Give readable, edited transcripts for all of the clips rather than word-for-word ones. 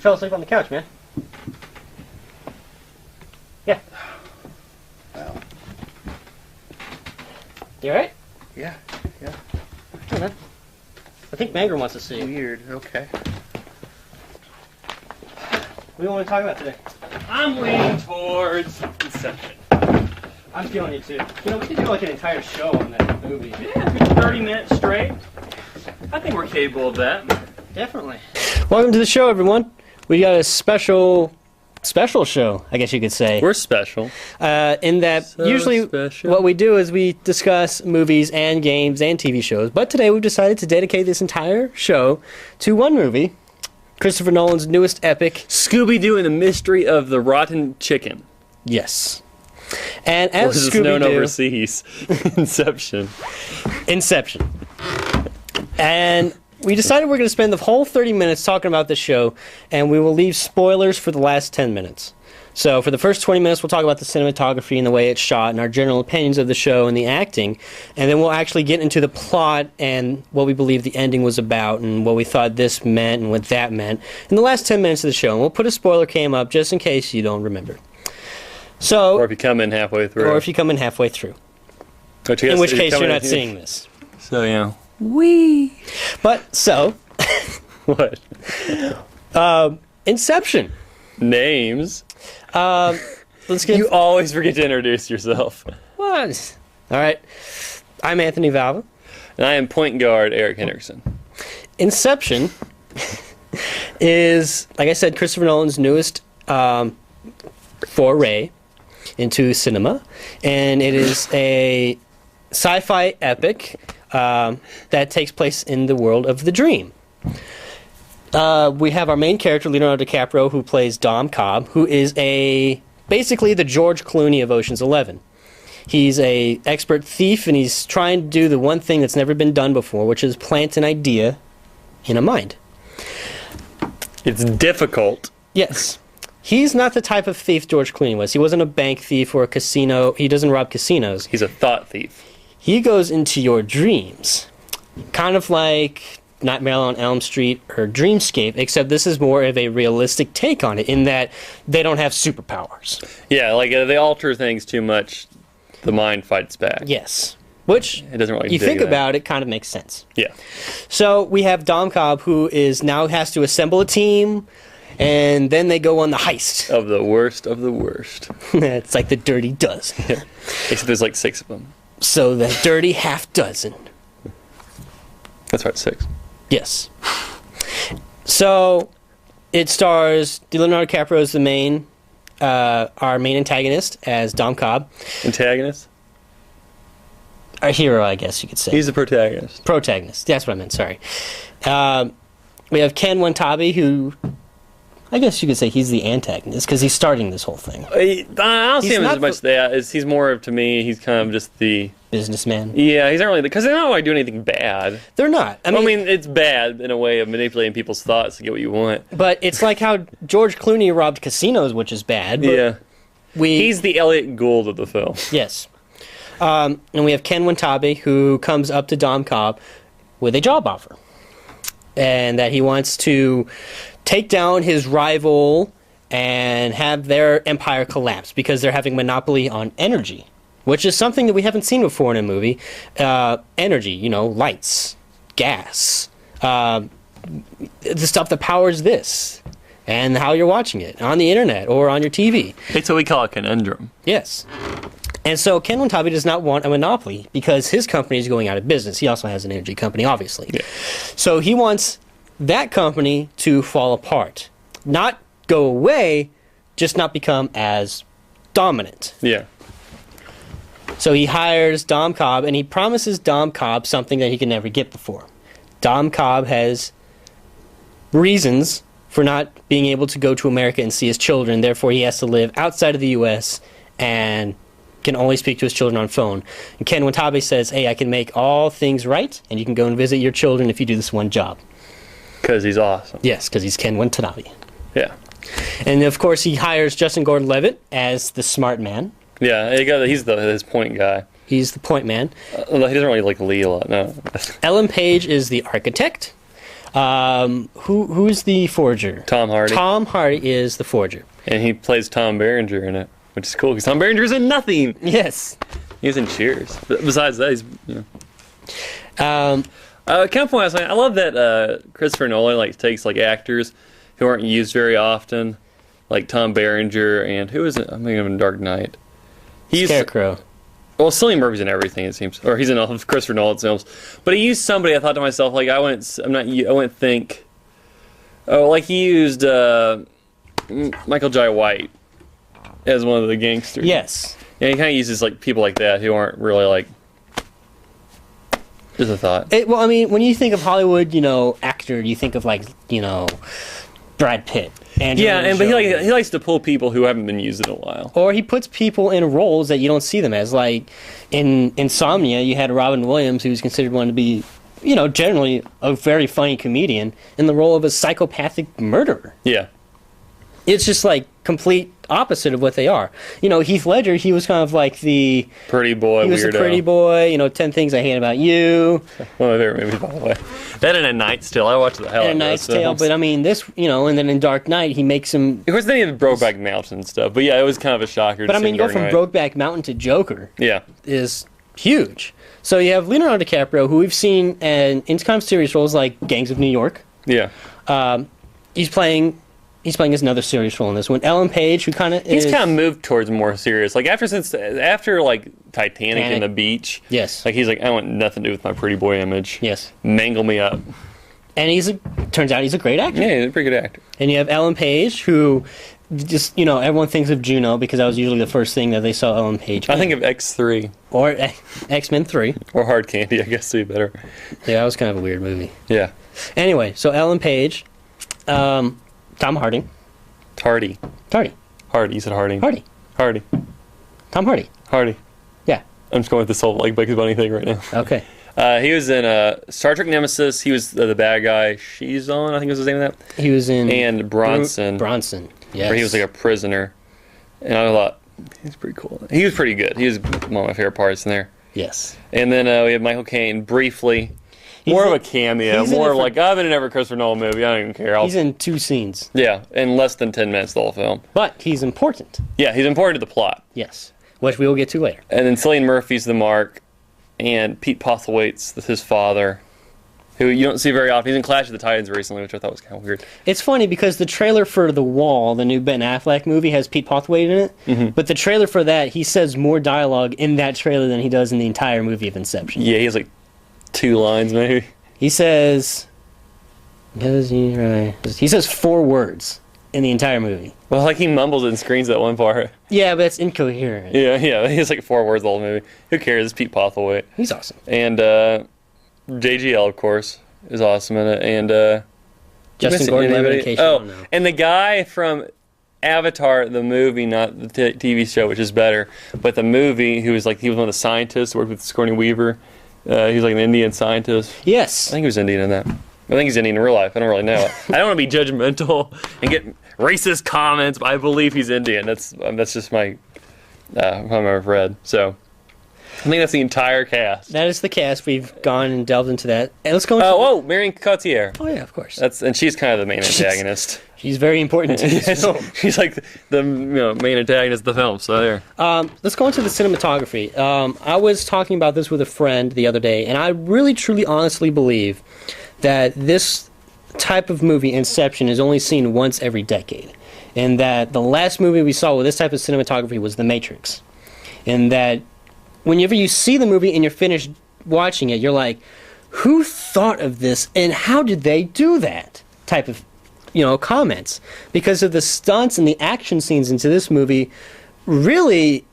fell asleep on the couch, man. Yeah. Well. You alright? Yeah. Hey, man. I think Mangrum wants to see you. Weird. Okay. What do you want to talk about today? I'm leaning towards Inception. I'm feeling you too. You know, we could do like an entire show on that movie. Yeah, good 30 minutes straight. I think we're capable of that. Definitely. Welcome to the show, everyone. We got a special show, I guess you could say. We're special. In that usually special. What we do is we discuss movies and games and TV shows. But today we've decided to dedicate this entire show to one movie, Christopher Nolan's newest epic, Scooby-Doo and the Mystery of the Rotten Chicken. Yes. And as Or is Scooby-Doo, known overseas, Inception. And we decided we're going to spend the whole 30 minutes talking about the show, and we will leave spoilers for the last 10 minutes. So for the first 20 minutes, we'll talk about the cinematography and the way it's shot and our general opinions of the show and the acting. And then we'll actually get into the plot and what we believe the ending was about and what we thought this meant and what that meant in the last 10 minutes of the show. And we'll put a spoiler cam up just in case you don't remember. So, Or if you come in halfway through. In which case you're not seeing this. So, yeah. But, so... What? Inception. Names. Let's get... You always forget to introduce yourself. What? All right. I'm Anthony Valva. And I am point guard Eric Henderson. Inception is, like I said, Christopher Nolan's newest foray into cinema. And it is a sci-fi epic that takes place in the world of the dream. We have our main character, Leonardo DiCaprio, who plays Dom Cobb, who is basically the George Clooney of Ocean's 11. He's a expert thief, and he's trying to do the one thing that's never been done before, which is plant an idea in a mind. It's difficult. Yes. He's not the type of thief George Clooney was. He wasn't a bank thief or a casino. He doesn't rob casinos. He's a thought thief. He goes into your dreams. Kind of like Nightmare on Elm Street or Dreamscape, except this is more of a realistic take on it in that they don't have superpowers. Yeah, like they alter things too much, the mind fights back. Yes. Which, it doesn't really you think that. about it, kind of makes sense. Yeah. So we have Dom Cobb, who now has to assemble a team, and then they go on the heist. Of the worst of the worst. It's like the Dirty Dozen. Yeah. Except there's like 6 of them. So the Dirty Half Dozen. That's right, 6. Yes. So it stars Leonardo DiCaprio as our main antagonist as Dom Cobb. Antagonist? Our hero, I guess you could say. He's the protagonist. Protagonist. That's what I meant, sorry. We have Ken Watanabe, who I guess you could say he's the antagonist because he's starting this whole thing. I don't see him as much that. He's more of, to me, he's kind of just the businessman. Yeah, he's not really, because they're not really doing anything bad. They're not. I mean, it's bad in a way of manipulating people's thoughts to get what you want. But it's like how George Clooney robbed casinos, which is bad. But yeah. He's the Elliot Gould of the film. Yes. And we have Ken Watanabe, who comes up to Dom Cobb with a job offer. And that he wants to take down his rival and have their empire collapse because they're having monopoly on energy, which is something that we haven't seen before in a movie. Energy, lights, gas, the stuff that powers this, and how you're watching it on the internet or on your TV. It's what we call a conundrum. Yes. And so Ken Watanabe does not want a monopoly because his company is going out of business. He also has an energy company, obviously. Yeah. So he wants that company to fall apart. Not go away, just not become as dominant. Yeah. So he hires Dom Cobb, and he promises Dom Cobb something that he could never get before. Dom Cobb has reasons for not being able to go to America and see his children. Therefore, he has to live outside of the U.S. and can only speak to his children on phone. And Ken Watanabe says, hey, I can make all things right, and you can go and visit your children if you do this one job. Because he's awesome. Yes, because he's Ken Watanabe. Yeah. And, of course, he hires Justin Gordon-Levitt as the smart man. Yeah, he's his point guy. He's the point man. He doesn't really lead a lot, no. Ellen Page is the architect. Who's the forger? Tom Hardy. Tom Hardy is the forger. And he plays Tom Berenger in it, which is cool because Tom Berenger's in nothing. Yes. He's in Cheers. But besides that, he's Um, kind of point I was saying, I love that Christopher Nolan takes actors who aren't used very often, like Tom Berenger and who is it? I'm thinking of in Dark Knight. He's Scarecrow. Well, Cillian Murphy's in everything, it seems, or he's in all of Christopher Nolan's films. But he used somebody. I thought to myself, I wouldn't think. Oh, he used Michael Jai White as one of the gangsters. Yes. Yeah, he kind of uses people like that who aren't really Just a thought. Well, I mean, when you think of Hollywood, actor, you think of Brad Pitt. But he likes to pull people who haven't been used in a while. Or he puts people in roles that you don't see them as. Like in Insomnia, you had Robin Williams, who was considered one to be, generally a very funny comedian, in the role of a psychopathic murderer. Yeah. It's just complete opposite of what they are. Heath Ledger, he was kind of the pretty boy, he was weirdo. The pretty boy, 10 Things I Hate About You. One of my favorite movies, by the way. That and A Knight's Tale. I watched the hell out of And A Knight's Tale, but I mean, this, and then in Dark Knight, he makes him... Of course, then he had Brokeback Mountain and stuff, but yeah, it was kind of a shocker. But I mean, go from Brokeback Mountain to Joker. Yeah. Is huge. So you have Leonardo DiCaprio, who we've seen in kind of serious roles like Gangs of New York. Yeah. He's playing his another serious role in this one. Ellen Page, who he's kind of moved towards more serious. After Titanic and The Beach. Yes. He's I want nothing to do with my pretty boy image. Yes. Mangle me up. And turns out he's a great actor. Yeah, he's a pretty good actor. And you have Ellen Page, who just, everyone thinks of Juno because that was usually the first thing that they saw Ellen Page. I think of X3. Or X-Men 3. Or Hard Candy, I guess would be better. Yeah, that was kind of a weird movie. Yeah. Anyway, so Ellen Page, Tom Hardy. Hardy. You said Harding. Hardy. Tom Hardy. Hardy. Yeah. I'm just going with this whole Bugs Bunny thing right now. Okay. He was in Star Trek Nemesis. He was the bad guy. Shizon, I think was his name of that. He was in... And Bronson. Yes. Where he was a prisoner. And I thought, he's pretty cool. He was pretty good. He was one of my favorite parts in there. Yes. And then we have Michael Caine briefly. More of a cameo. More of I've been in every Christopher Nolan movie. I don't even care. He's in 2 scenes. Yeah, in less than 10 minutes the whole film. But he's important. Yeah, he's important to the plot. Yes. Which we will get to later. And then Cillian Murphy's the Mark. And Pete Postlethwaite's his father, who you don't see very often. He's in Clash of the Titans recently, which I thought was kind of weird. It's funny because the trailer for The Wall, the new Ben Affleck movie, has Pete Postlethwaite in it. Mm-hmm. But the trailer for that, he says more dialogue in that trailer than he does in the entire movie of Inception. Yeah, he has 2 lines maybe. He says... He says 4 words in the entire movie. Well, he mumbles and screams that one part. Yeah, but it's incoherent. Yeah, he has 4 words the whole movie. Who cares? It's Pete Postlethwaite. He's awesome. And JGL, of course, is awesome in it. And Justin Gordon-Levitt. And the guy from Avatar, the movie, not the TV show, which is better, but the movie, he was one of the scientists, worked with Sigourney Weaver. He's an Indian scientist. Yes. I think he was Indian in that. I think he's Indian in real life. I don't really know. I don't want to be judgmental and get racist comments, but I believe he's Indian. That's just my from what I've read. So I think that's the entire cast. That is the cast. We've gone and delved into that. And let's go into Marion Cotillard. Oh yeah, of course. And she's kind of the main antagonist. She's very important to this film. She's the main antagonist of the film. So there. Let's go into the cinematography. I was talking about this with a friend the other day, and I really, truly, honestly believe that this type of movie, Inception, is only seen once every decade. And that the last movie we saw with this type of cinematography was The Matrix. And that whenever you see the movie and you're finished watching it, you're like, who thought of this and how did they do that? Type of, comments. Because of the stunts and the action scenes into this movie, really,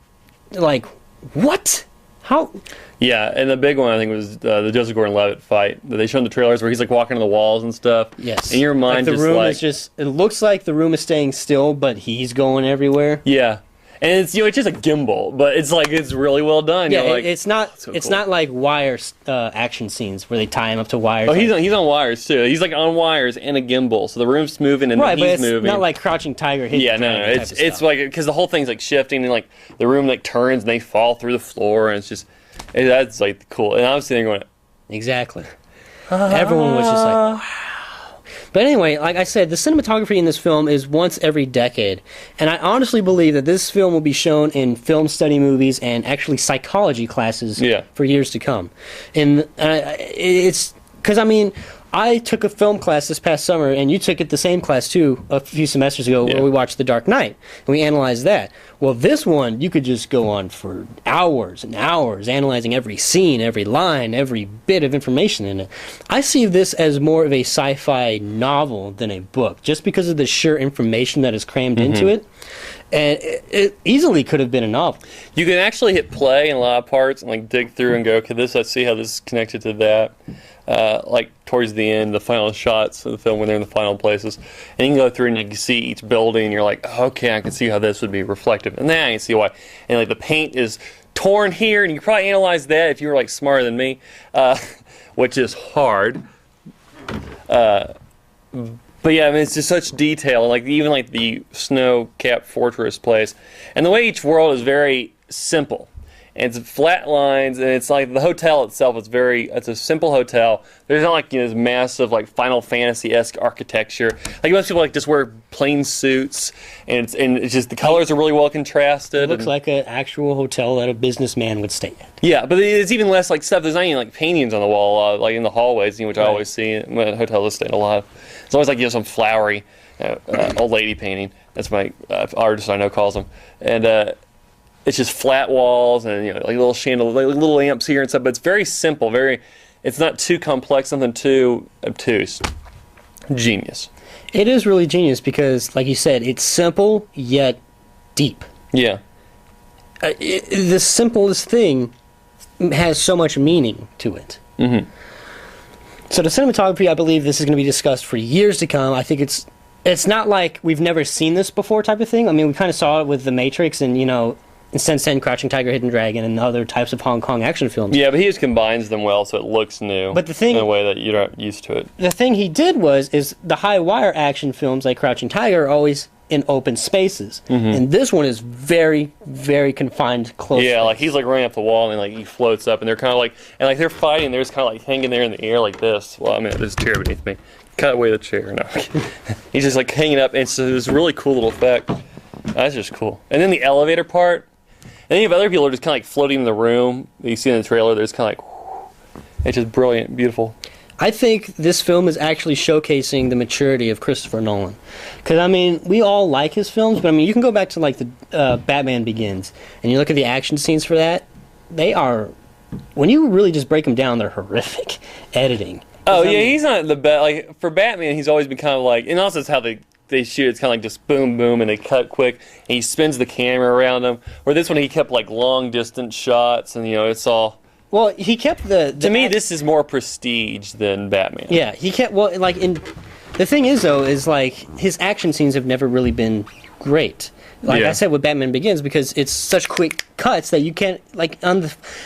what? How? Yeah, and the big one I think was the Joseph Gordon-Levitt fight that they showed in the trailers where he's walking on the walls and stuff. Yes. And your mind the room is just, it looks like the room is staying still, but he's going everywhere. Yeah. And it's it's just a gimbal, but it's really well done. Yeah, it's not not like wire action scenes where they tie him up to wires. Oh, he's on wires too. He's on wires and a gimbal, so the room's moving and right, he's but it's moving. Not like Crouching Tiger. Yeah, no. It's because the whole thing's shifting and the room turns and they fall through the floor and it's just that's cool. And I was sitting there going, exactly. Everyone was just like, wow. But anyway, like I said, the cinematography in this film is once every decade. And I honestly believe that this film will be shown in film study movies and actually psychology classes for years to come. And it's... Because, I mean, I took a film class this past summer, and you took it the same class, too, a few semesters ago, where we watched The Dark Knight, and we analyzed that. Well, this one, you could just go on for hours and hours, analyzing every scene, every line, every bit of information in it. I see this as more of a sci-fi novel than a book, just because of the sheer information that is crammed into it. And it easily could have been a novel. You can actually hit play in a lot of parts and like dig through and go, okay, let's see how this is connected to that. Like towards the end, the final shots of the film when they're in the final places, and you can go through and you can see each building, and you're like, oh, okay, I can see how this would be reflective, and then I can see why. And like the paint is torn here, and you could probably analyze that if you were like smarter than me, which is hard. But yeah, I mean, it's just such detail, like even like the snow-capped fortress place, and the way each world is very simple. And it's flat lines, and it's like the hotel itself is it's a simple hotel. There's not like this massive like Final Fantasy-esque architecture. Like most people like just wear plain suits, and it's just the colors are really well contrasted. It looks like an actual hotel that a businessman would stay at. Yeah, but it's even less like stuff. There's not even like paintings on the wall, like in the hallways, which I always see when hotels I stay in a lot of. It's always like some flowery old lady painting. That's my artist I know calls them, and. It's just flat walls and like little chandeliers, like little lamps here and stuff. But it's very simple. It's not too complex, something too obtuse. Genius. It is really genius because, like you said, it's simple yet deep. Yeah. The simplest thing has so much meaning to it. Mm-hmm. So the cinematography, I believe, this is going to be discussed for years to come. I think it's not like we've never seen this before type of thing. I mean, we kind of saw it with The Matrix and in Sense 10, Crouching Tiger, Hidden Dragon, and other types of Hong Kong action films. Yeah, but he just combines them well so it looks new. But the thing, in a way that you're not used to it. The thing he did is the high wire action films like Crouching Tiger are always in open spaces, and this one is very, very confined, close. Yeah, like he's like running up the wall and like he floats up, and they're kind of like, and like they're fighting, they're just kind of like hanging there in the air like this. Well, I mean, there's a chair beneath me. Cut away the chair. No, he's just like hanging up, and it's this really cool little effect. That's just cool. And then the elevator part. And then you have other people who are just kind of like floating in the room that you see in the trailer. They're just kind of like, whoo. It's just brilliant, beautiful. I think this film is actually showcasing the maturity of Christopher Nolan. Because, I mean, we all like his films, but, I mean, you can go back to, like, the Batman Begins, and you look at the action scenes for that, they are, when you really just break them down, they're horrific editing. Oh, yeah, he's not the best. Like, for Batman, he's always been kind of like, and also it's how they shoot, it's kind of like just boom, boom, and they cut quick, and he spins the camera around him. Where this one, he kept, like, long distance shots, and, it's all... Well, he kept the to me, this is more prestige than Batman. Yeah, he kept... Well, like, the thing is, though, is, like, his action scenes have never really been great. Like I said with Batman Begins, because it's such quick cuts that you can't... Like, on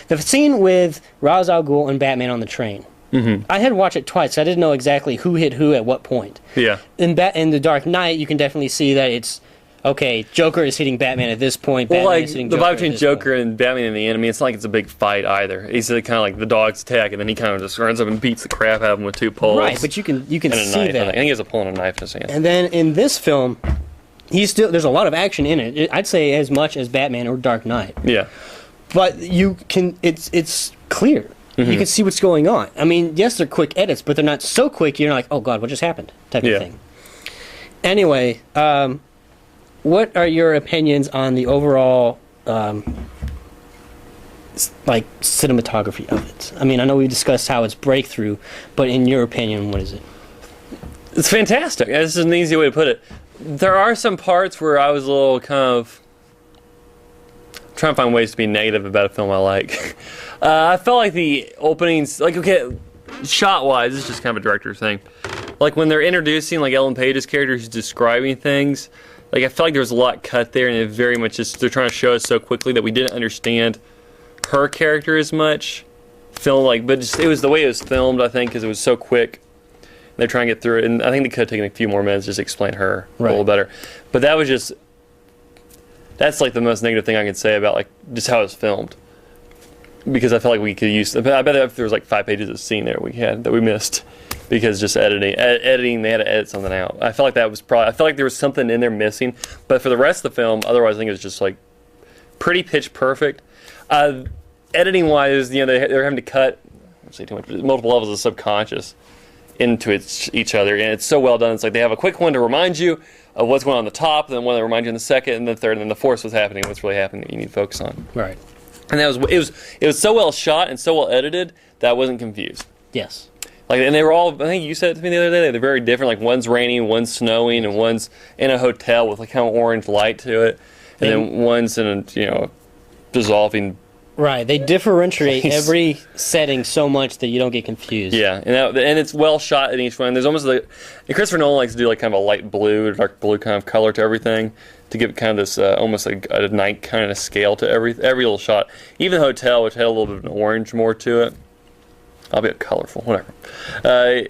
the scene with Ra's al Ghul and Batman on the train... Mm-hmm. I had to watch it twice. So I didn't know exactly who hit who at what point. Yeah. In The Dark Knight, you can definitely see that it's okay. Joker is hitting Batman at this point. Well, Batman like is hitting the Joker vibe between Joker and Batman and the enemy, it's not like it's a big fight either. He's kind of like the dogs attack, and then he kind of just runs up and beats the crap out of him with two poles. Right, but you can see knife, that. I think he has a pole and a knife in his hand. And then in this film, there's a lot of action in it. I'd say as much as Batman or Dark Knight. Yeah. But it's clear. Mm-hmm. You can see what's going on. I mean, yes, they're quick edits, but they're not so quick you're like, oh god, what just happened? Type of thing. Anyway, what are your opinions on the overall cinematography of it? I mean, I know we discussed how it's breakthrough, but in your opinion, what is it? It's fantastic. This is an easy way to put it. There are some parts where I was a little kind of trying to find ways to be negative about a film I like. I felt like the openings, like, okay, shot-wise, this is just kind of a director's thing. Like, when they're introducing, like, Ellen Page's character who's describing things, like, I felt like there was a lot cut there, and it very much just, they're trying to show us so quickly that we didn't understand her character as much. But just, it was the way it was filmed, I think, because it was so quick. They're trying to get through it, and I think they could have taken a few more minutes just to explain her a little better. But that was just... That's, like, the most negative thing I can say about, like, just how it was filmed. Because I felt like we could use... I bet if there was, like, 5 pages of scene there that we missed. because just editing, they had to edit something out. I felt like that was I felt like there was something in there missing. But for the rest of the film, otherwise, I think it was just like pretty pitch perfect. Editing wise, they're having to cut. I don't say too much, but multiple levels of subconscious into each other, and it's so well done. It's like they have a quick one to remind you of what's going on the top, and then one that reminds you in the second, and the third, and then the fourth, what's happening, what's really happening that you need to focus on. Right. And it was so well shot and so well edited that I wasn't confused. Yes. Like, and they were all, I think you said it to me the other day, they're very different. Like, one's raining, one's snowing, and one's in a hotel with like kind of orange light to it, and then one's in a dissolving. Right, they differentiate every setting so much that you don't get confused. Yeah, and it's well shot in each one. There's almost like, and Christopher Nolan likes to do like kind of a light blue, dark blue kind of color to everything to give kind of this almost like a night kind of scale to every little shot. Even the hotel, which had a little bit of an orange more to it, albeit colorful, whatever.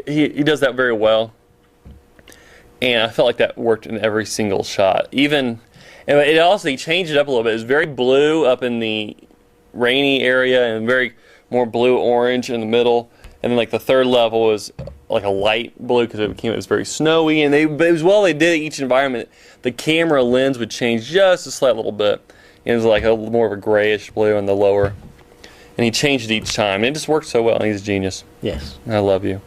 He does that very well, and I felt like that worked in every single shot. Even, and it also, he changed it up a little bit. It was very blue up in the rainy area and very more blue-orange in the middle, and then like the third level was like a light blue because it was very snowy, and it was they did each environment. The camera lens would change just a slight little bit, and it was like a little more of a grayish blue in the lower, and he changed it each time, and it just worked so well, and he's a genius. Yes. I love you.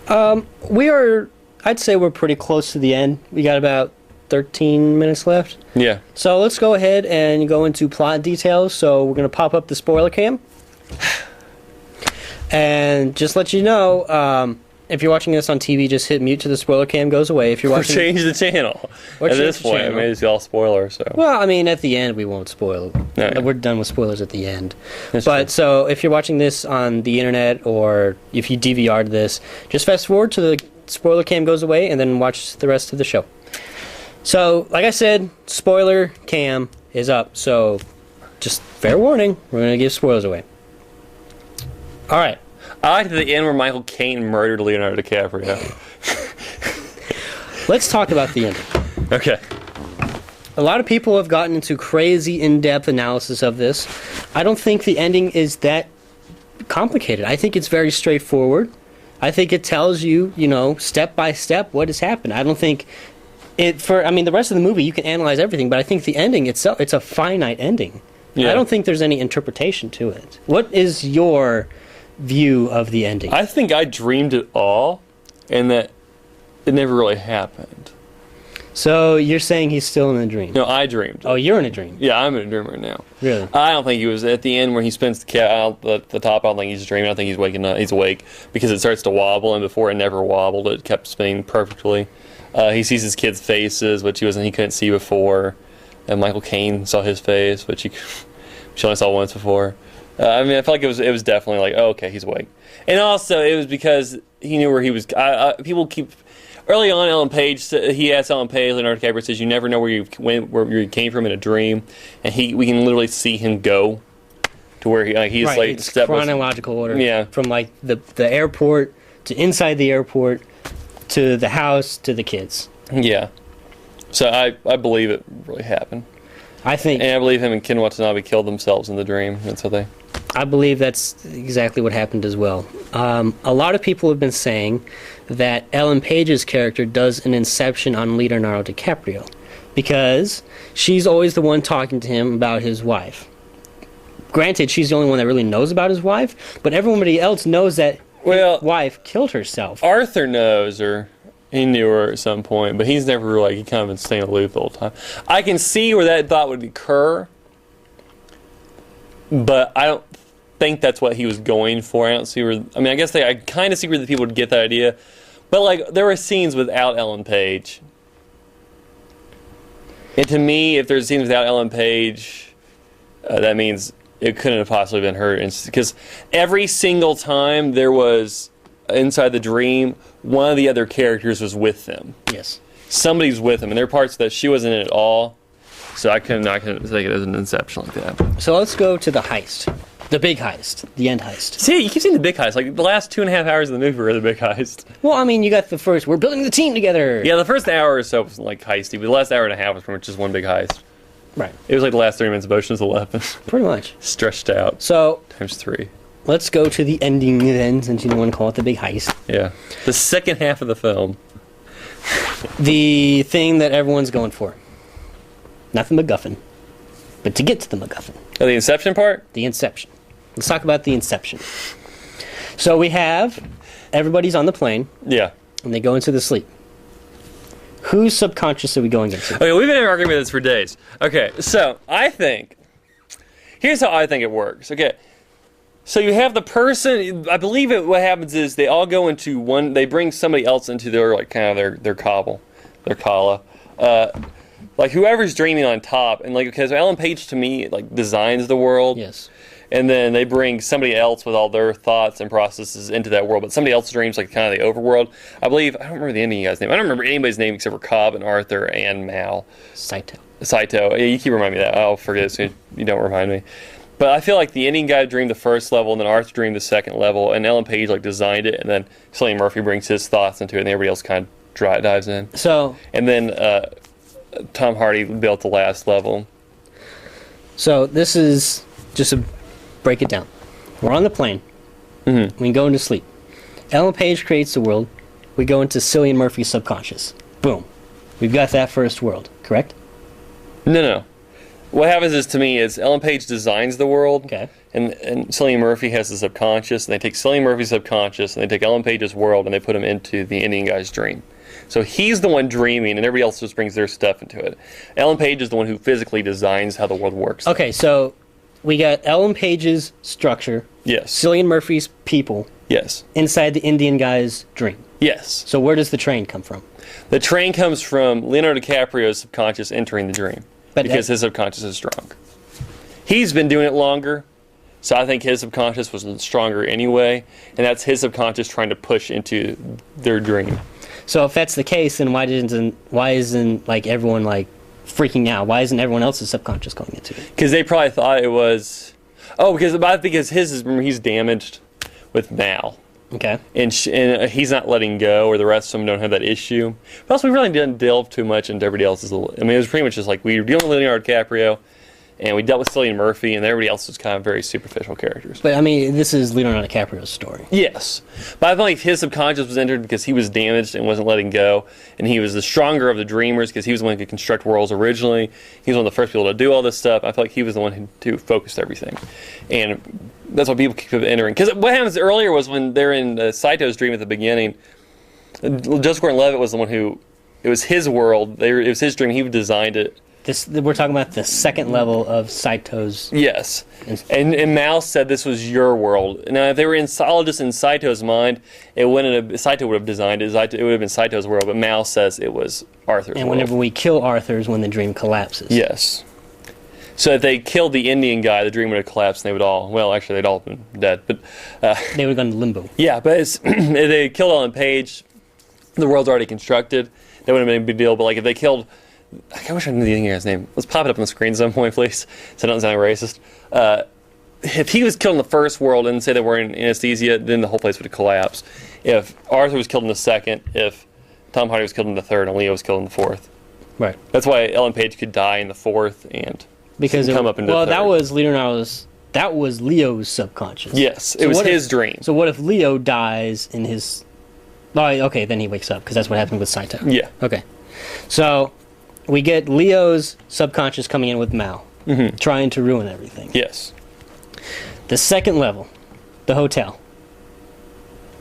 I'd say we're pretty close to the end. We got about 13 minutes left. Yeah. So let's go ahead and go into plot details. So we're going to pop up the spoiler cam. And just let you know, if you're watching this on TV, just hit mute till the spoiler cam goes away. If you're watching, or change the channel. At this point, I mean, it's all spoiler. So. Well, I mean, at the end, we won't spoil. No, yeah. We're done with spoilers at the end. That's but true. So if you're watching this on the internet or if you DVR'd this, just fast forward to the spoiler cam goes away and then watch the rest of the show. So, like I said, spoiler cam is up. So, just fair warning, we're going to give spoilers away. All right. I liked the end where Michael Caine murdered Leonardo DiCaprio. Let's talk about the ending. Okay. A lot of people have gotten into crazy in-depth analysis of this. I don't think the ending is that complicated. I think it's very straightforward. I think it tells you, step by step what has happened. I don't think the rest of the movie you can analyze everything, but I think the ending itself, it's a finite ending. Yeah. I don't think there's any interpretation to it. What is your view of the ending? I think I dreamed it all, and that it never really happened. So you're saying he's still in a dream? No, I dreamed. Oh, you're in a dream? Yeah, I'm in a dream right now. Really? I don't think he was at the end where he spins the cat out the top. I don't think he's dreaming. I don't think he's waking up. He's awake because it starts to wobble, and before it never wobbled, it kept spinning perfectly. He sees his kids' faces, which he couldn't see before, and Michael Caine saw his face, which she only saw once before. I felt like it was definitely like, oh, okay, he's awake. And also, it was because he knew where he was. People keep early on. He asked Ellen Page, Leonardo DiCaprio says, "You never know where you came from in a dream," and we can literally see him go to where he's right, like it's chronological order. Yeah, from like the airport to inside the airport to the house to the kids. Yeah. So I believe it really happened. And I believe him and Ken Watanabe killed themselves in the dream. That's how they. I believe that's exactly what happened as well. A lot of people have been saying that Ellen Page's character does an Inception on Leonardo DiCaprio because she's always the one talking to him about his wife. Granted, she's the only one that really knows about his wife, but everybody else knows that his wife killed herself. Arthur knows her. He knew her at some point, but he's never he kind of been staying aloof the whole time. I can see where that thought would occur, but I don't think that's what he was going for. I don't see where. I guess I kind of see where the people would get that idea, but there were scenes without Ellen Page, and to me, if there's scenes without Ellen Page, that means it couldn't have possibly been her, because every single time there was inside the dream, one of the other characters was with them. Yes. Somebody's with them, and there are parts that she wasn't in at all, so I couldn't take it as an Inception like that. So let's go to the heist. The big heist. The end heist. See, you keep saying the big heist. Like, the last 2.5 hours of the movie were the big heist. Well, you got the first, we're building the team together. Yeah, the first hour or so was heisty, but the last hour and a half was pretty much just one big heist. Right. It was like the last 30 minutes of Ocean's 11. Pretty much. Stretched out. So, times 3. let's go to the ending then, since you don't want to call it the big heist. Yeah. The second half of the film. The thing that everyone's going for. Not the MacGuffin, but to get to the MacGuffin. Oh, the Inception part? The Inception. Let's talk about the Inception. So we have everybody's on the plane, Yeah. and they go into the sleep. Whose subconscious are we going into? Okay, we've been arguing about this for days. Okay, so I think, here's how I think it works. Okay, so you have the person. I believe what happens is they all go into one. They bring somebody else into their like kind of their cobble, their kala. Like whoever's dreaming on top, and like because Ellen Page to me like designs the world. Yes. And then they bring somebody else with all their thoughts and processes into that world. But somebody else's dreams, like kind of the overworld. I believe, I don't remember the Indian guy's name. I don't remember anybody's name except for Cobb and Arthur and Mal. Saito. Saito. Yeah, you keep reminding me of that. I'll forget as soon as you don't remind me. But I feel like the Indian guy dreamed the first level, and then Arthur dreamed the second level, and Ellen Page like designed it, and then Cillian Murphy brings his thoughts into it, and everybody else kind of dives in. So. And then Tom Hardy built the last level. So this is just a break it down. We're on the plane. Mm-hmm. We go into sleep. Ellen Page creates the world. We go into Cillian Murphy's subconscious. Boom. We've got that first world, correct? No. What happens is, to me, is Ellen Page designs the world, Okay. and Cillian Murphy has the subconscious, and they take Cillian Murphy's subconscious, and they take Ellen Page's world, and they put him into the Indian guy's dream. So he's the one dreaming, and everybody else just brings their stuff into it. Ellen Page is the one who physically designs how the world works. Okay, so we got Ellen Page's structure, Yes. Cillian Murphy's people, Yes. inside the Indian guy's dream. Yes. So where does the train come from? The train comes from Leonardo DiCaprio's subconscious entering the dream, because his subconscious is strong. He's been doing it longer, so I think his subconscious was stronger anyway, and that's his subconscious trying to push into their dream. So if that's the case, then why isn't like everyone like freaking out? Why isn't everyone else's subconscious going into it? Because they probably thought it was... Oh, because his is, remember, he's damaged with Mal. Okay. And he's not letting go, or the rest of them don't have that issue. But also, we really didn't delve too much into everybody else's... I mean, it was pretty much just like, we were dealing with Leonardo DiCaprio, and we dealt with Cillian Murphy, and everybody else was kind of very superficial characters. But I mean, this is Leonardo DiCaprio's story. Yes. But I feel like his subconscious was entered because he was damaged and wasn't letting go, and he was the stronger of the dreamers because he was the one who could construct worlds originally. He was one of the first people to do all this stuff. I feel like he was the one who focused everything. And that's why people keep entering. Because what happens earlier was when they're in Saito's dream at the beginning, Joseph Gordon-Levitt was the one who... It was his world. It was his dream. He designed it. We're talking about the second level of Saito's... Yes. And Mal said this was your world. Now, if they were all just in Saito's mind, Saito would have designed it. It would have been Saito's world, but Mal says it was Arthur's world. And whenever we kill Arthur is when the dream collapses. Yes. So if they killed the Indian guy, the dream would have collapsed, and they would all... Well, actually, they'd all been dead, but... They would have gone to limbo. Yeah, but if they killed Ellen Page, the world's already constructed. That wouldn't have been a big deal, but like if they killed... I wish I knew the Indian guy's name. Let's pop it up on the screen at some point, please, so it doesn't sound racist. If he was killed in the first world and say they were in anesthesia, then the whole place would have collapsed. If Arthur was killed in the second, if Tom Hardy was killed in the third, and Leo was killed in the fourth. Right. That's why Ellen Page could die in the fourth and come up into the third. That was Leonardo's... That was Leo's subconscious. Yes, it was his dream. So what if Leo dies in his... Oh, okay, then he wakes up, because that's what happened with Saito. Yeah. Okay. So... We get Leo's subconscious coming in with Mal, trying to ruin everything. Yes. The second level, the hotel.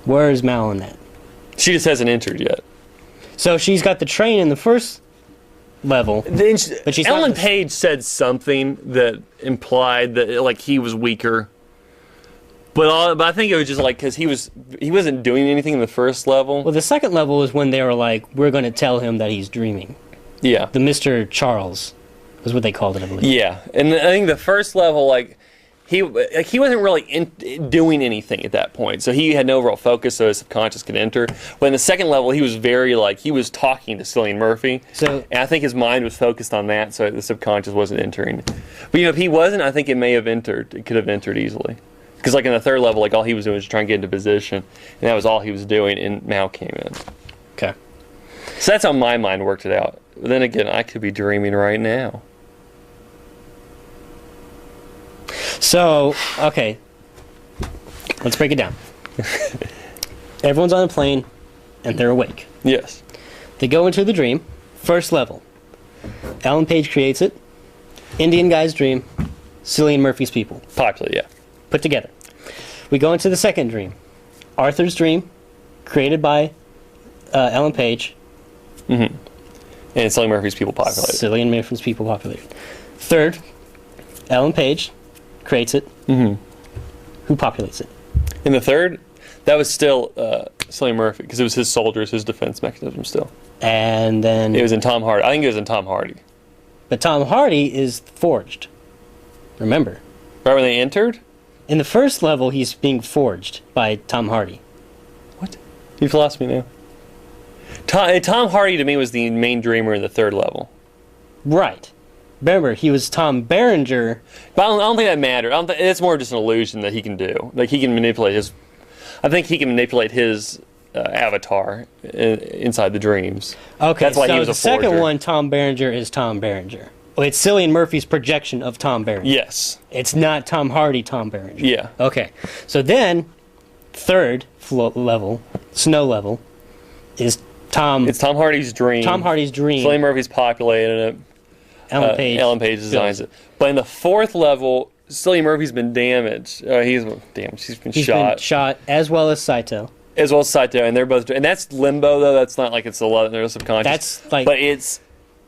Where is Mal in that? She just hasn't entered yet. So she's got the train in the first level, but she's Ellen not... Page said something that implied that like he was weaker. But I think it was just like because he wasn't doing anything in the first level. Well, the second level is when they were like, we're going to tell him that he's dreaming. Yeah. The Mr. Charles was what they called it, I believe. Yeah, and I think the first level, like he wasn't really doing anything at that point, so he had no overall focus, so his subconscious could enter. But in the second level, he was he was talking to Cillian Murphy, and I think his mind was focused on that, so the subconscious wasn't entering. But if he wasn't, I think it may have entered. It could have entered easily, because like in the third level, like all he was doing was trying to get into position, and that was all he was doing, and Mal came in. Okay. So that's how my mind worked it out. But then again, I could be dreaming right now. So, okay. Let's break it down. Everyone's on a plane, and they're awake. Yes. They go into the dream. First level. Ellen Page creates it. Indian guy's dream. Cillian Murphy's people. Popular, yeah. Put together. We go into the second dream. Arthur's dream, created by Ellen Page. And Cillian Murphy's people populated. Cillian Murphy's people populated. Third, Ellen Page creates it. Who populates it? In the third, that was still Cillian Murphy, because it was his soldiers, his defense mechanism still. And then... It was in Tom Hardy. I think it was in Tom Hardy. But Tom Hardy is forged. Remember. Right when they entered? In the first level, he's being forged by Tom Hardy. What? You've lost me now. Tom Hardy, to me, was the main dreamer in the third level. Right. Remember, he was Tom Berenger. But I don't think that mattered. It's more just an illusion that he can do. Like, he can manipulate his... I think he can manipulate his avatar inside the dreams. Okay, that's why so he was the a forger. second one, Tom Berenger, is Tom Berenger. Well, it's Cillian Murphy's projection of Tom Berenger. Yes. It's not Tom Hardy, Tom Berenger. Yeah. Okay, so then, third level, snow level, is Tom... It's Tom Hardy's dream. Tom Hardy's dream. Cillian Murphy's populated it. Ellen Page designs it. But in the fourth level, Cillian Murphy's been damaged. He's been He's shot. been shot, as well as Saito. As well as Saito, and they're both... And that's limbo, though. That's not like it's a lot of subconscious. That's like... But it's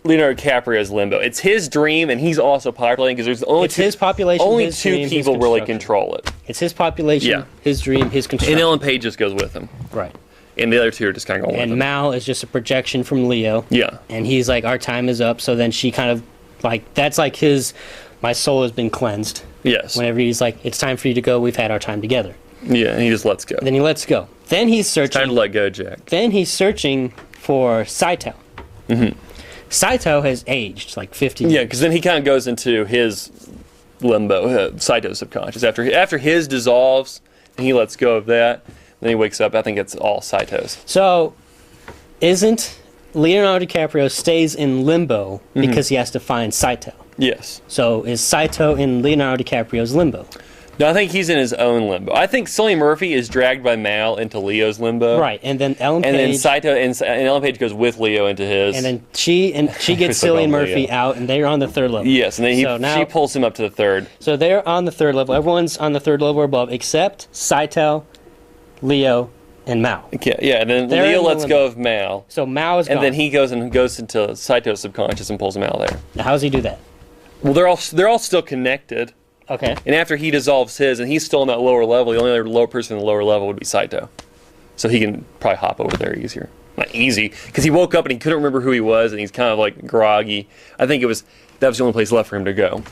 Leonardo DiCaprio's limbo. It's his dream, and he's also populating, because there's only his population, only his two dream, his people really construction. control it. It's his population, Yeah. his dream, his construction. And Ellen Page just goes with him. Right. And the other two are just kind of going with And him. Mal is just a projection from Leo. Yeah. And he's like, our time is up. So then she kind of, like, that's like his, my soul has been cleansed. Yes. Whenever he's like, it's time for you to go. We've had our time together. Yeah, and he just lets go. Then he lets go. Then he's searching. Time to let go, Jack. Then he's searching for Saito. Saito has aged like 50 years. Yeah, because then he kind of goes into his limbo, Saito's subconscious. After his dissolves, and he lets go of that, then he wakes up. I think it's all Saito's. So, isn't Leonardo DiCaprio stays in limbo because he has to find Saito? Yes. So, is Saito in Leonardo DiCaprio's limbo? No, I think he's in his own limbo. I think Cillian Murphy is dragged by Mal into Leo's limbo. Right, and then Ellen Page... And then Saito and Ellen Page goes with Leo into his. And then she gets It's like Cillian on Murphy Leo. out, and they're on the third level. Yes, and then So now- she pulls him up to the third. So they're on the third level. Everyone's on the third level or above, except Saito, Leo, and Mao. Yeah, and then They're Leo in the lets limbo. go of Mal. So Mao is gone. And then he goes into Saito's subconscious and pulls him out of there. Now, how does he do that? Well, they're all still connected. Okay. And after he dissolves his, and he's still on that lower level, the only other low person in the lower level would be Saito. So he can probably hop over there easier. Not easy, because he woke up and he couldn't remember who he was, and he's kind of like groggy. I think that was the only place left for him to go.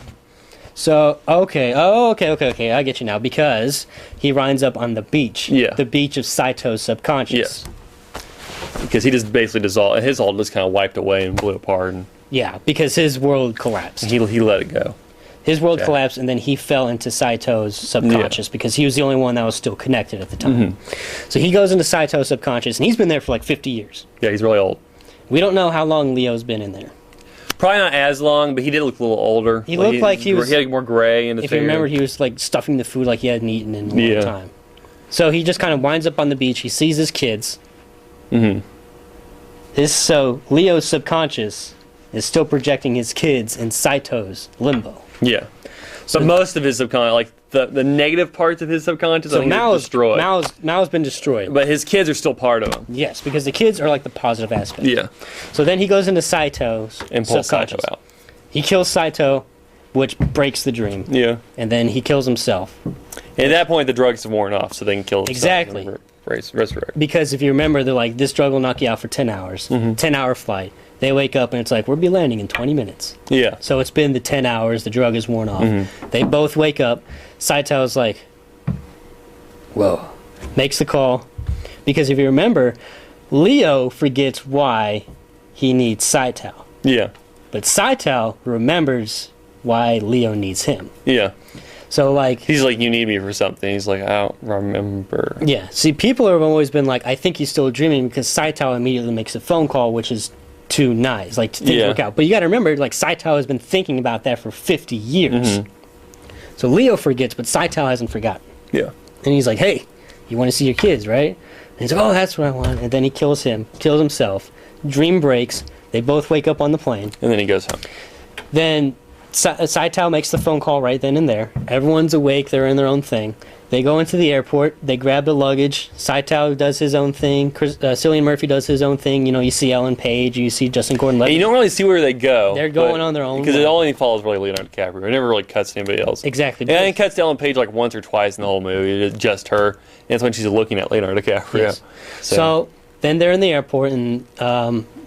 So, okay. Oh, okay. I get you now. Because he winds up on the beach. Yeah. The beach of Saito's subconscious. Yes. Because he just basically dissolved, his all just kind of wiped away and blew apart, and Yeah, because his world collapsed. he let it go. His world Yeah. collapsed, and then he fell into Saito's subconscious because he was the only one that was still connected at the time. So he goes into Saito's subconscious, and he's been there for like 50 years. Yeah, he's really old. We don't know how long Leo's been in there. Probably not as long, but he did look a little older. He looked like he was... He had more gray in his If you hair. remember, he was like stuffing the food like he hadn't eaten in a long Yeah. time. So he just kind of winds up on the beach. He sees his kids. So Leo's subconscious is still projecting his kids in Saito's limbo. Yeah. So most of his subconscious, like the negative parts of his subconscious, I So think are Mao's destroyed. Mao's been destroyed. But his kids are still part of him. Yes, because the kids are like the positive aspect. Yeah. So then he goes into Saito's And pulls Saito subconscious. out. He kills Saito, which breaks the dream. Yeah. And then he kills himself. And at that point, the drugs have worn off, so they can kill themselves Exactly. and resurrect. Because if you remember, they're like, this drug will knock you out for 10 hours. 10-hour flight. They wake up and it's like, we'll be landing in 20 minutes. Yeah. So it's been the 10 hours, the drug is worn off. They both wake up. Saito's like, whoa. Makes the call. Because if you remember, Leo forgets why he needs Saito. Yeah. But Saito remembers why Leo needs him. Yeah. So, like... He's like, you need me for something. He's like, I don't remember. Yeah. See, people have always been like, I think he's still dreaming because Saito immediately makes a phone call, which is too nice. Like, things Yeah. work out. But you got to remember, like, Saito has been thinking about that for 50 years. So Leo forgets, but Saito hasn't forgotten. Yeah. And he's like, hey, you want to see your kids, right? And he's like, oh, that's what I want. And then he kills himself. Dream breaks. They both wake up on the plane. And then he goes home. Then Saito makes the phone call right then and there. Everyone's awake. They're in their own thing. They go into the airport. They grab the luggage. Saito does his own thing. Cillian Murphy does his own thing. You know, you see Ellen Page. You see Justin Gordon-Levitt. And you don't really see where they go. They're going on their own because way. it only follows really Leonardo DiCaprio. It never really cuts to anybody else. Exactly. And it cuts to Ellen Page like once or twice in the whole movie. It's just her. And it's when she's looking at Leonardo DiCaprio. Yes. So then they're in the airport, and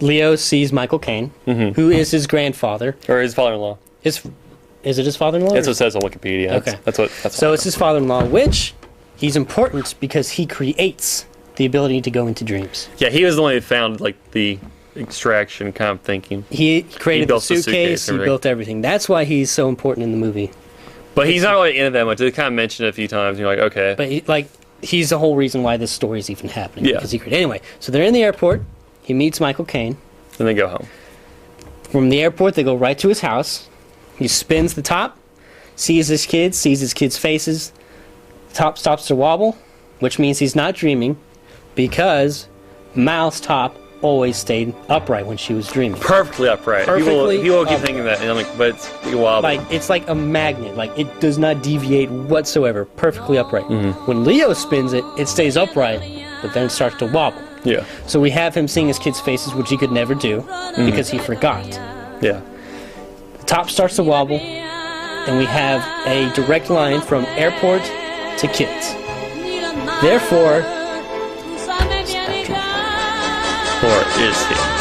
Leo sees Michael Caine, who is his grandfather. Or his father-in-law. Is it his father-in-law? That's what it says on Wikipedia. Okay. That's so it's his father-in-law, which he's important because he creates the ability to go into dreams. Yeah, he was the one who found like the extraction kind of thinking. He created the suitcase, he everything. built everything. That's why he's so important in the movie. But he's not really in it that much. They kind of mentioned it a few times. And you're like, okay. But he's the whole reason why this story is even happening. Yeah. Because he created. Anyway, so they're in the airport. He meets Michael Caine. Then they go home. From the airport, they go right to his house. He spins the top, sees his kids' faces. Top stops to wobble, which means he's not dreaming, because Mal's top always stayed upright when she was dreaming. Perfectly upright. People keep thinking that, and I'm like, but it's wobbly. Like it's like a magnet. Like it does not deviate whatsoever. Perfectly upright. When Leo spins it, it stays upright, but then it starts to wobble. Yeah. So we have him seeing his kids' faces, which he could never do because he forgot. Yeah. The top starts to wobble, and we have a direct line from airport to kids. Therefore, Or is he?